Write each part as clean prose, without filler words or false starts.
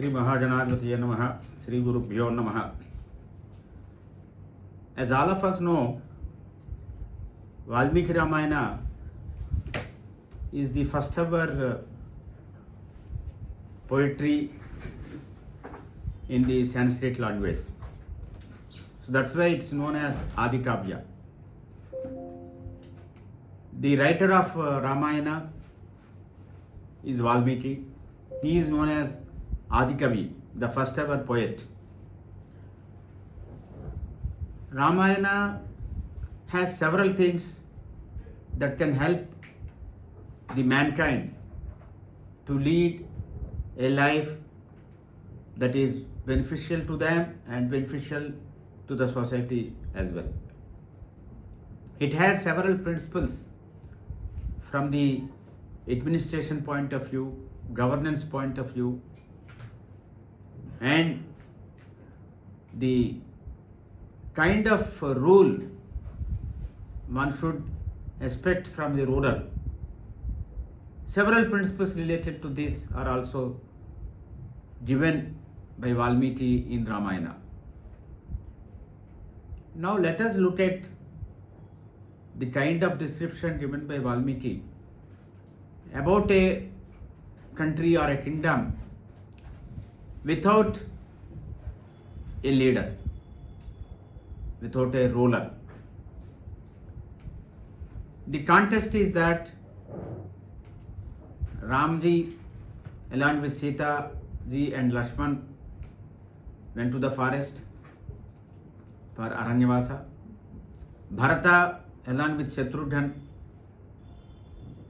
Sri Mahajanathaya Namaha, Sri Guru Bhyo Namaha. As all of us know, Valmiki Ramayana is the first ever poetry in the Sanskrit language. So that's why it's known as Adi Kavya. The writer of Ramayana is Valmiki. He is known as Adi Kavi, the first ever poet. Ramayana has several things that can help the mankind to lead a life that is beneficial to them and beneficial to the society as well. It has several principles from the administration point of view, governance point of view, and the kind of rule one should expect from the ruler. Several principles related to this are also given by Valmiki in Ramayana. Now let us look at the kind of description given by Valmiki about a country or a kingdom without a leader, without a ruler. The context is that Ramji along with Sita ji and Lakshman went to the forest for Aranyavasa. Bharata along with Shatrughan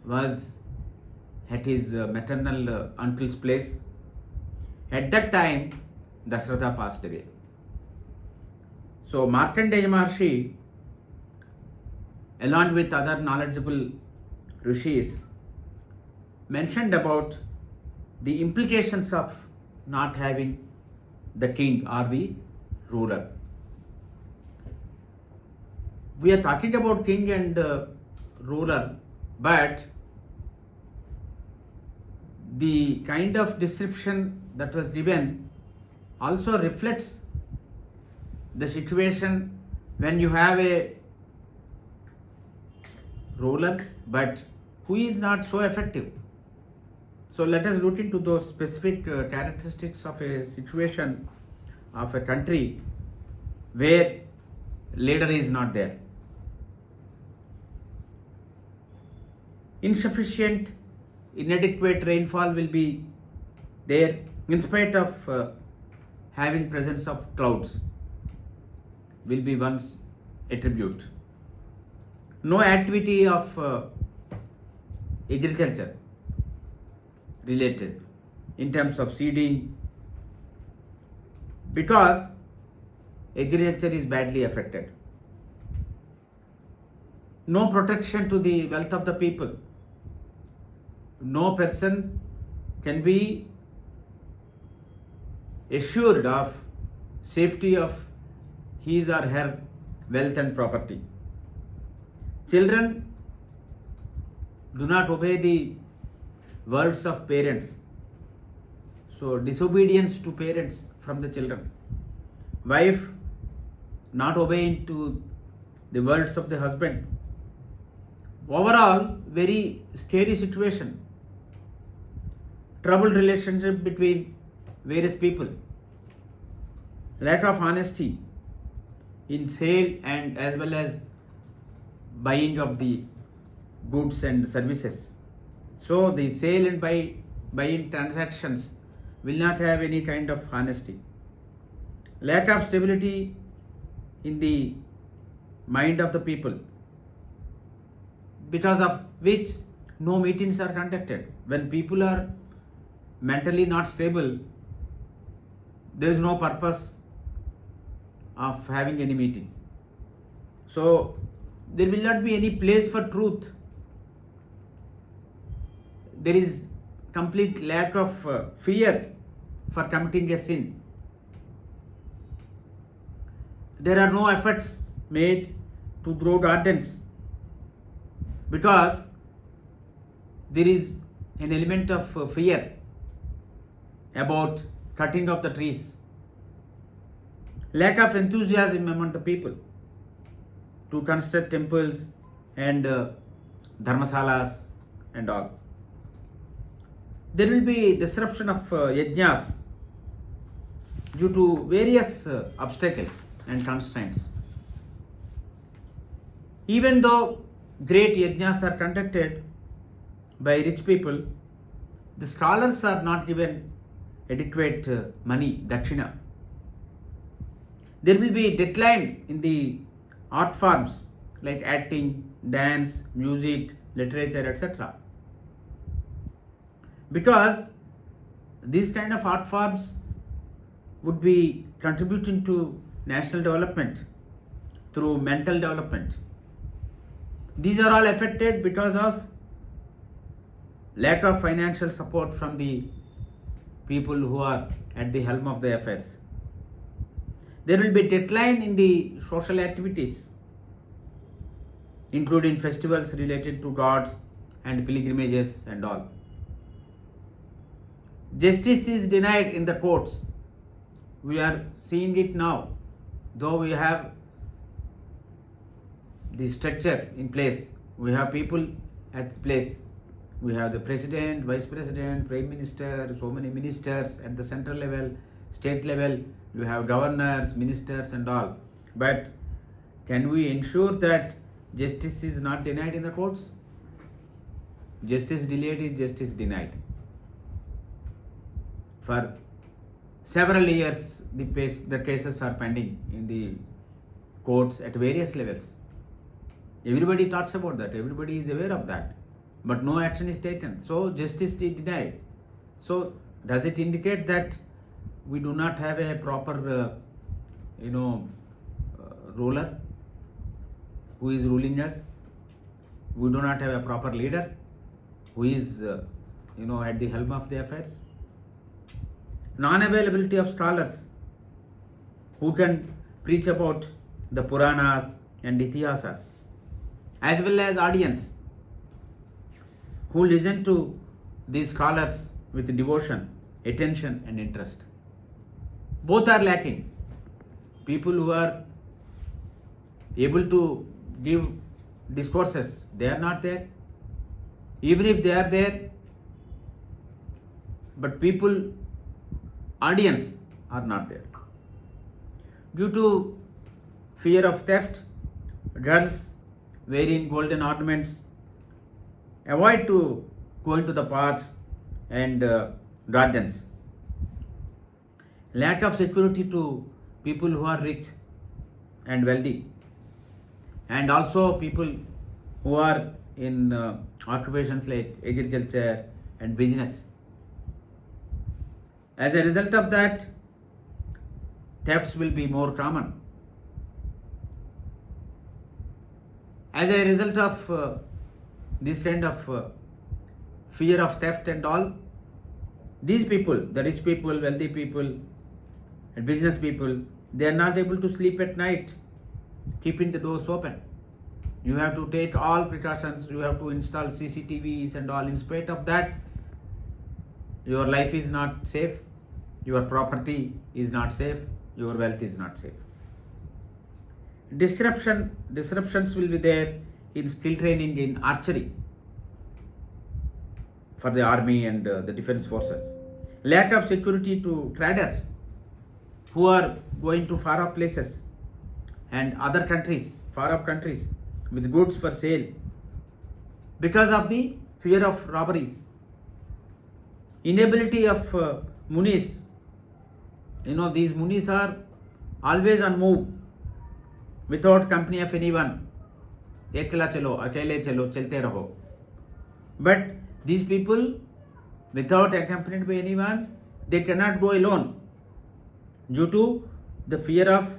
was at his maternal uncle's place. At that time, Dasratha passed away. So Markandeya Maharshi, along with other knowledgeable rishis, mentioned about the implications of not having the king or the ruler. We are talking about king and ruler, but the kind of description that was given also reflects the situation when you have a ruler but who is not so effective. So let us look into those specific characteristics of a situation of a country where leader is not there. Insufficient, inadequate rainfall will be there in spite of having presence of clouds, will be one's attribute. No activity of agriculture related in terms of seeding, because agriculture is badly affected. No protection to the wealth of the people. No person can be assured of safety of his or her wealth and property. Children do not obey the words of parents. So disobedience to parents from the children. Wife not obeying to the words of the husband. Overall, very scary situation. Troubled relationship between various people. Lack of honesty in sale and as well as buying of the goods and services. So the sale and buying transactions will not have any kind of honesty. Lack of stability in the mind of the people, because of which no meetings are conducted. When people are mentally not stable, there is no purpose of having any meeting. So there will not be any place for truth. There is complete lack of fear for committing a sin. There are no efforts made to grow gardens because there is an element of fear about cutting of the trees, lack of enthusiasm among the people to construct temples and dharmasalas and all. There will be disruption of yajnas due to various obstacles and constraints. Even though great yajnas are conducted by rich people, the scholars are not given adequate money, dakshina. There will be decline in the art forms like acting, dance, music, literature, etc. Because these kind of art forms would be contributing to national development through mental development. These are all affected because of lack of financial support from the people who are at the helm of the affairs. There will be decline in the social activities, including festivals related to gods and pilgrimages and all. Justice is denied in the courts. We are seeing it now. Though we have the structure in place, we have people at the place. We have the president, vice president, prime minister, so many ministers at the central level, state level. You have governors, ministers and all. But can we ensure that justice is not denied in the courts? Justice delayed is justice denied. For several years, the cases are pending in the courts at various levels. Everybody talks about that. Everybody is aware of that. But no action is taken. So justice is denied. So does it indicate that we do not have a proper, ruler who is ruling us? We do not have a proper leader who is, at the helm of the affairs. Non-availability of scholars who can preach about the Puranas and Itihasas, as well as audience who listen to these scholars with devotion, attention and interest. Both are lacking. People who are able to give discourses, they are not there. Even if they are there, but people, audience are not there. Due to fear of theft, girls wearing golden ornaments avoid to go into the parks and gardens. Lack of security to people who are rich and wealthy, and also people who are in occupations like agriculture and business. As a result of that, thefts will be more common. As a result of this kind of fear of theft and all, these people, the rich people, wealthy people and business people, they are not able to sleep at night, keeping the doors open. You have to take all precautions, you have to install CCTVs and all. In spite of that, your life is not safe, your property is not safe, your wealth is not safe. Disruptions will be there in skill training in archery for the army and the defense forces. Lack of security to traders who are going to far off places and other countries, far off countries, with goods for sale because of the fear of robberies. Inability of munis. These munis are always on move without company of anyone. Ekla chalo, akele chalo, chalte raho. But these people, without accompanied by anyone, they cannot go alone due to the fear of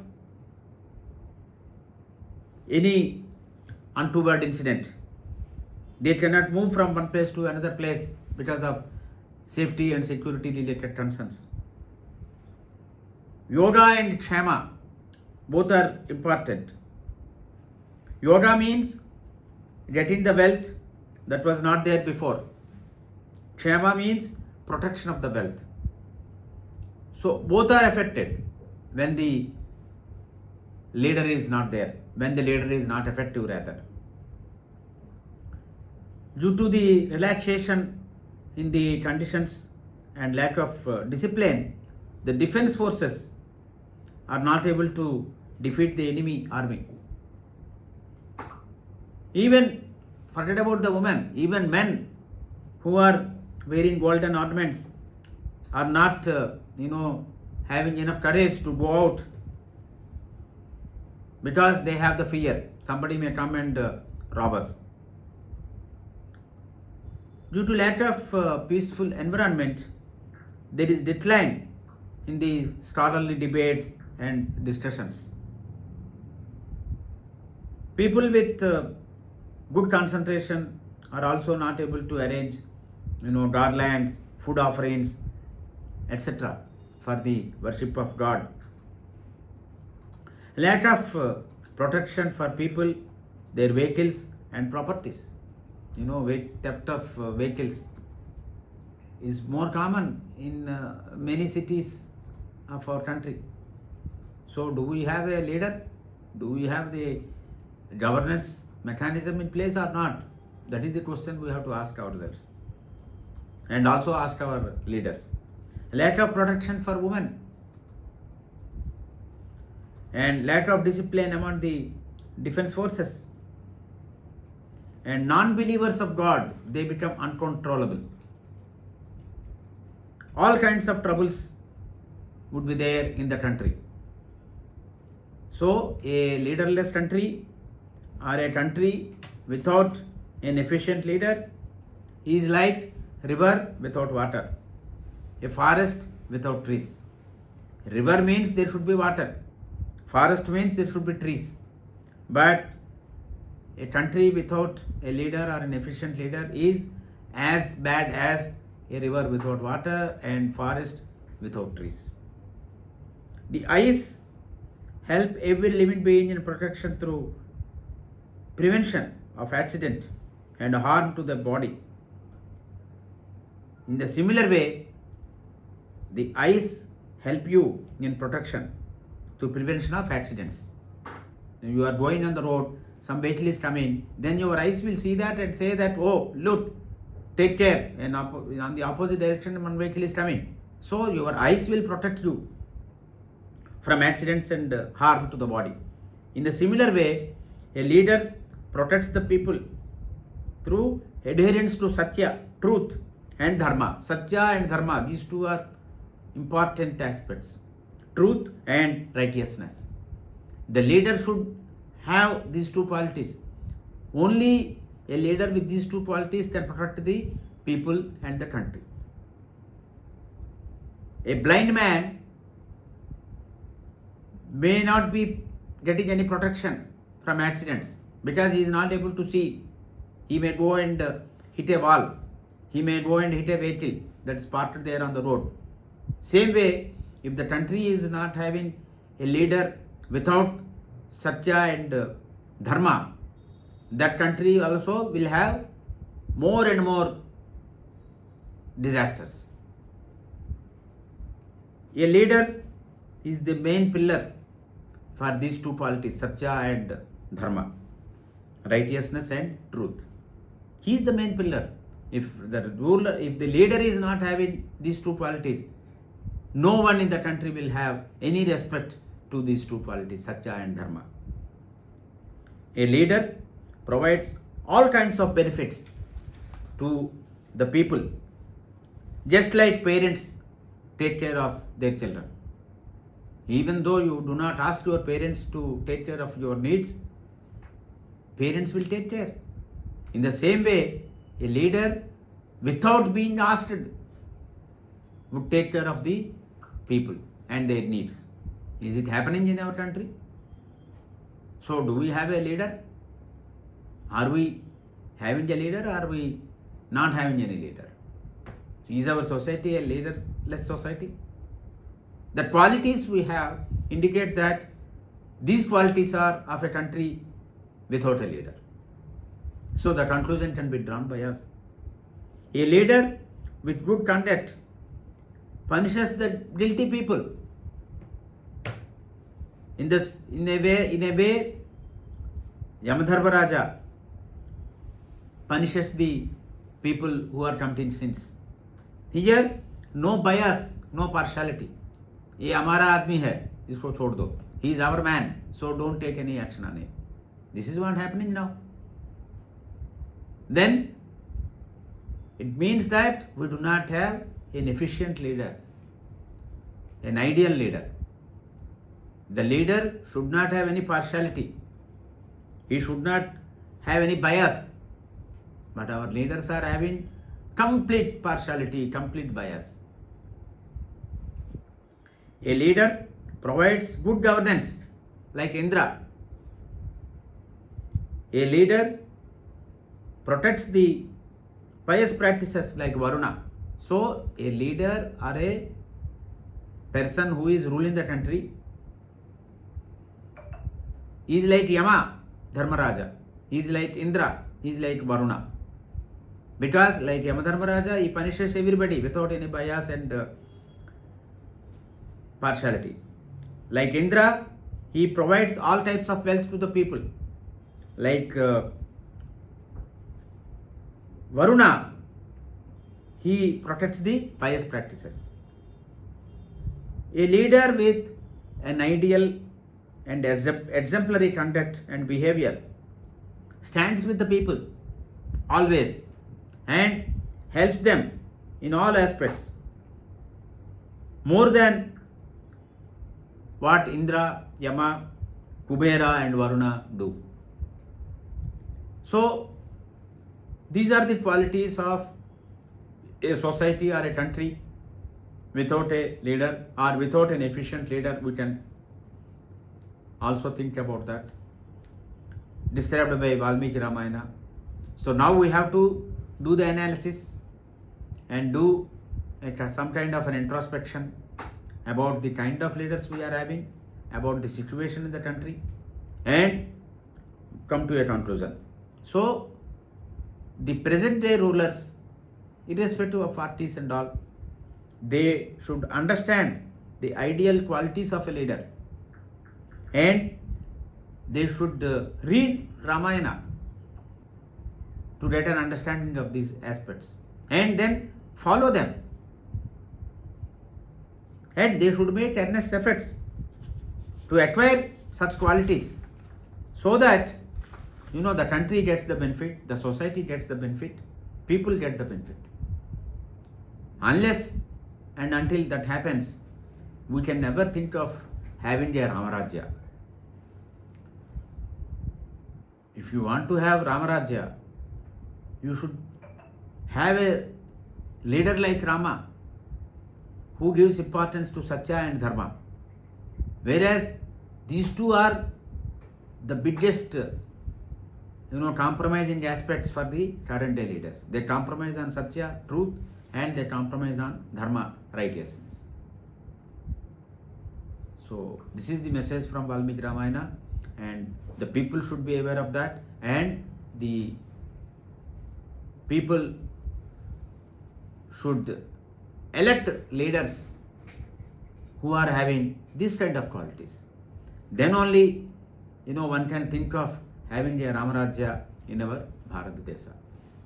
any untoward incident. They cannot move from one place to another place because of safety and security related concerns. Yoga and Kshama, both are important. Yoga means getting the wealth that was not there before. Kshama means protection of the wealth. So both are affected when the leader is not there, when the leader is not effective rather. Due to the relaxation in the conditions and lack of discipline, the defense forces are not able to defeat the enemy army. Even forget about the women, even men who are wearing golden ornaments are not, having enough courage to go out because they have the fear. Somebody may come and rob us. Due to lack of peaceful environment, there is decline in the scholarly debates and discussions. People with good concentration are also not able to arrange, garlands, food offerings, etc. for the worship of God. Lack of protection for people, their vehicles and properties. Theft of vehicles is more common in many cities of our country. So do we have a leader? Do we have the governance mechanism in place or not? That is the question we have to ask ourselves and also ask our leaders. Lack of protection for women and lack of discipline among the defense forces. And non-believers of God, they become uncontrollable. All kinds of troubles would be there in the country. So a leaderless country or a country without an efficient leader is like river without water, a forest without trees. River means there should be water. Forest means there should be trees. But a country without a leader or an efficient leader is as bad as a river without water and forest without trees. The eyes help every living being in protection through prevention of accident and harm to the body. In the similar way, the eyes help you in protection through prevention of accidents. When you are going on the road, some vehicle is coming, then your eyes will see that and say that, oh, look, take care. And on the opposite direction, one vehicle is coming. So your eyes will protect you from accidents and harm to the body. In the similar way, a leader protects the people through adherence to Satya, truth, and Dharma. Satya and Dharma, these two are important aspects. Truth and righteousness. The leader should have these two qualities. Only a leader with these two qualities can protect the people and the country. A blind man may not be getting any protection from accidents because he is not able to see. He may go and hit a wall. He may go and hit a vehicle that's parked there on the road. Same way, if the country is not having a leader without Satya and Dharma, that country also will have more and more disasters. A leader is the main pillar for these two qualities, Satya and Dharma, righteousness and truth. He is the main pillar. If the leader is not having these two qualities, no one in the country will have any respect to these two qualities, Satya and Dharma. A leader provides all kinds of benefits to the people, just like parents take care of their children. Even though you do not ask your parents to take care of your needs, parents will take care. In the same way, a leader, without being asked, would take care of the people and their needs. Is it happening in our country? So do we have a leader? Are we having a leader or are we not having any leader? Is our society a leaderless society? The qualities we have indicate that these qualities are of a country without a leader. So the conclusion can be drawn by us. A leader with good conduct punishes the guilty people. In a way, Yamadharmaraja punishes the people who are committing sins. Here, no bias, no partiality. ये हमारा आदमी है, इसको छोड़ दो. He is our man, so don't take any action on him. This is what happening now. Then it means that we do not have an efficient leader, an ideal leader. The leader should not have any partiality. He should not have any bias. But our leaders are having complete partiality, complete bias. A leader provides good governance like Indra. A leader protects the pious practices like Varuna. So a leader or a person who is ruling the country is like Yama Dharmaraja, he is like Indra, he is like Varuna. Because like Yama Dharmaraja, he punishes everybody without any bias and partiality. Like Indra, he provides all types of wealth to the people. Like Varuna, he protects the pious practices. A leader with an ideal and exemplary conduct and behavior stands with the people always and helps them in all aspects more than what Indra, Yama, Kubera and Varuna do. So these are the qualities of a society or a country. Without a leader or without an efficient leader, we can also think about that. Described by Valmiki Ramayana. So now we have to do the analysis and do some kind of an introspection about the kind of leaders we are having, about the situation in the country, and come to a conclusion. So the present day rulers, irrespective of parties and all, they should understand the ideal qualities of a leader and they should read Ramayana to get an understanding of these aspects and then follow them. And they should make earnest efforts to acquire such qualities so that the country gets the benefit, the society gets the benefit, people get the benefit. Unless and until that happens, we can never think of having a Ramarajya. If you want to have Ramarajya, you should have a leader like Rama who gives importance to Satya and Dharma. Whereas these two are the biggest compromising aspects for the current day leaders. They compromise on Satya, truth, and they compromise on Dharma, righteousness. So this is the message from Valmiki Ramayana, and the people should be aware of that, and the people should elect leaders who are having this kind of qualities. Then only one can think of having a Ramarajya in our Bharat Desha.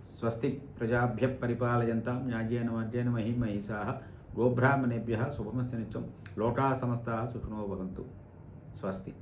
Swasti prajabhyah paripalayantam nyayena madhyena mahim mahisaha gobrahmanebhyah subhamasya nityam loka samastah sukhino bhavantu. Swasti.